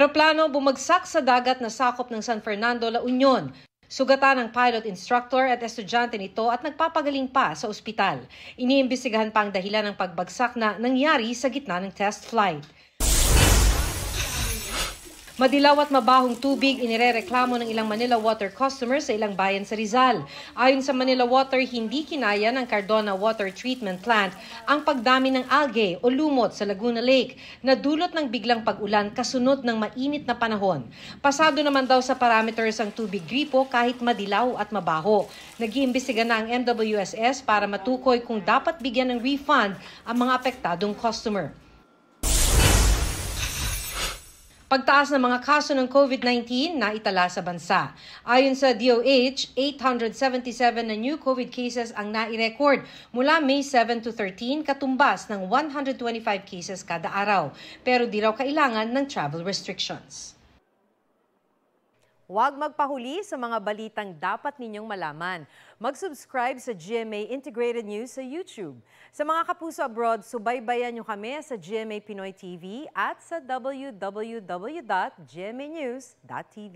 Eroplano bumagsak sa dagat na sakop ng San Fernando, La Union. Sugatan ng pilot instructor at estudyante nito at nagpapagaling pa sa ospital. Iniimbestigahan pa ang dahilan ng pagbagsak na nangyari sa gitna ng test flight. Madilaw at mabahong tubig inirereklamo ng ilang Manila Water customers sa ilang bayan sa Rizal. Ayon sa Manila Water, hindi kinaya ng Cardona Water Treatment Plant ang pagdami ng algae o lumot sa Laguna Lake na dulot ng biglang pag-ulan kasunod ng mainit na panahon. Pasado naman daw sa parameters ang tubig gripo kahit madilaw at mabaho. Nag-iimbestiga na ang MWSS para matukoy kung dapat bigyan ng refund ang mga apektadong customer. Pagtaas ng mga kaso ng COVID-19 na itala sa bansa. Ayon sa DOH, 877 na new COVID cases ang nai-record mula May 7 to 13, katumbas ng 125 cases kada araw. Pero di raw kailangan ng travel restrictions. Huwag magpahuli sa mga balitang dapat ninyong malaman. Mag-subscribe sa GMA Integrated News sa YouTube. Sa mga kapuso abroad, subaybayan nyo kami sa GMA Pinoy TV at sa www.gmanews.tv.